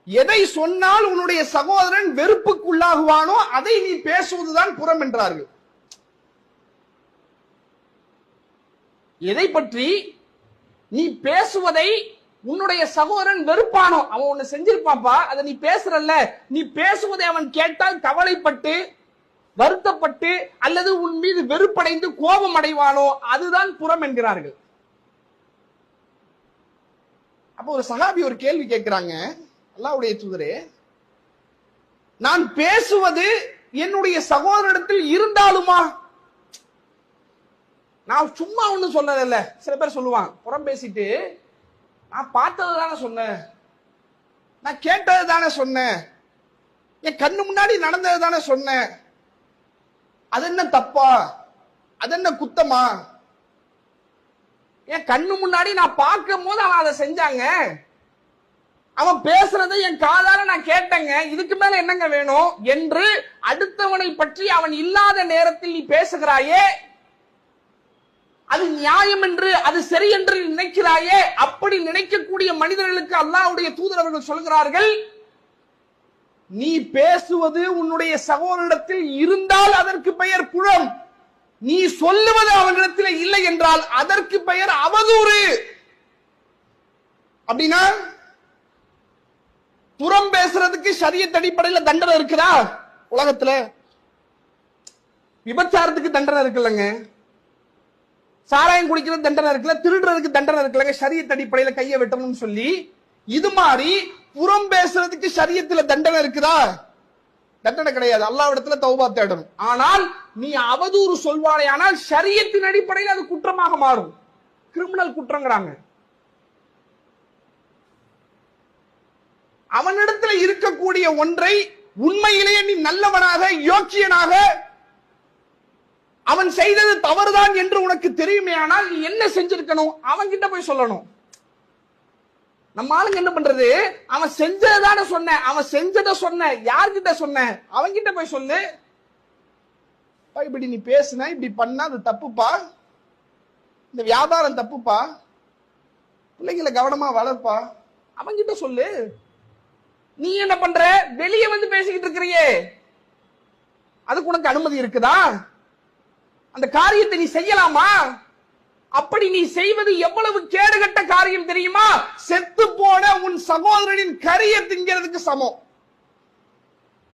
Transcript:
எதை சொன்னால் உன்னுடைய சகோதரன் வெறுப்புக்குள்ளாகுவானோ அதை நீ பேசுவதுதான் புறம் என்றார்கள். எதை பற்றி நீ பேசுவதை உன்னுடைய சகோதரன் வெறுப்பானோ, அவன் ஒண்ணு செஞ்சிருப்பாப்பா, அதை நீ பேசுறல்ல, நீ பேசுவதை அவன் கேட்டால் கவலைப்பட்டு வருத்தப்பட்டு அல்லது உன் மீது வெறுப்படைந்து கோபம் அடைவானோ அதுதான் புறம் என்கிறார்கள். அப்போ ஒரு சஹாபி ஒரு கேள்வி கேட்கிறாங்க, அல்லாஹ்வுடைய தூதரே, நான் பேசுவது என்னுடைய சகோதரனிடத்தில் இருந்தாலுமா? நான் சும்மா ஒண்ணு சொன்னதில்ல. சில பேர் சொல்லுவாங்க, புறம் பேசிட்டு நான் பார்த்தது தானே சொன்னேன், நான் கேட்டது தானே சொன்னேன், என் கண்ணு முன்னாடி நடந்தது தானே சொன்னேன், அது என்ன தப்பா, அது என்ன குத்தமா? என் கண்ணு முன்னாடி நான் பார்க்கும் போது அவன் அதை செஞ்சாங்க, அவன் பேசுறதை என் காதால நான் கேட்டேங்க, இதுக்கு மேல என்னங்க வேணும் என்று அடுத்தவனை பற்றி அவன் இல்லாத நேரத்தில் நீ பேசுகிறாயே, அது நியாயம் என்று அது சரி என்று நினைக்கிறாயே, அப்படி நினைக்கக்கூடிய மனிதர்களுக்கு அல்லாஹ்வுடைய தூதர் அவர்கள் சொல்கிறார்கள், நீ பேசுவது உன்னுடைய சகோதரனிடத்தில் இருந்தால் அதற்கு பெயர் புறம், நீ சொல்லுவது அவனிடத்தில் இல்லை என்றால் அதற்கு பெயர் அவதூறு. அப்படின்னா புறம் பேசுறதுக்கு ஷரியத் அடிப்படையில் தண்டனை இருக்குதா? உலகத்துல விபச்சாரத்துக்கு தண்டனை இருக்குல்லங்க, சாராயம் குடிக்கிறது தண்டனை இருக்குல்ல, திருடுறதுக்கு தண்டனை இருக்குல்லங்க, ஷரியத் அடிப்படையில் கையை வெட்டணும்னு சொல்லி. இது மாதிரி புறம் பேசுறதுக்கு ஷரியத்துல தண்டனை இருக்குதா? தண்டனை கிடையாது. அல்லாஹ்விடத்துல தௌபா தேடணும். ஆனால் நீ அவதூறு சொல்வானே ஆனால் ஷரியத்தின் அடிப்படையில் அது குற்றமாக மாறும், கிரிமினல் குற்றங்கிறாங்க. அவனிடத்துல இருக்கக்கூடிய ஒன்றை உண்மையிலேயே நீ நல்லவனாக யோக்கியனாக அவன் செய்தது தவறுதான் என்று உனக்கு தெரியுமே ஆனால் நீ என்ன செஞ்சிருக்கணும்? அவன்கிட்ட போய் சொல்லணும். நம்ம ஆளுங்க என்ன பண்றது, அவன் செஞ்சதானே சொன்ன, அவன் செஞ்சதை சொன்ன, யார்கிட்ட சொன்ன? அவன்கிட்ட போய் சொல்லு, இப்படி நீ பேசுன, இப்படி பண்ணா அது தப்புப்பா, இந்த வியாபாரம் தப்புப்பா, பிள்ளைகளை கவனமா வளர்ப்பா, அவன்கிட்ட சொல்லு. நீ என்ன பண்ற, வெளியே வந்து பேசிக்கிட்டு இருக்கிறியே, அதுக்கு உனக்கு அனுமதி இருக்குதா? அந்த காரியத்தை நீ செய்யலாமா? அப்படி நீ செய்வது எவ்வளவு கேடுகட்ட காரியம் தெரியுமா? செத்து போன உன் சகோதரனின் கரியை திங்கிறதுக்கு சமம்.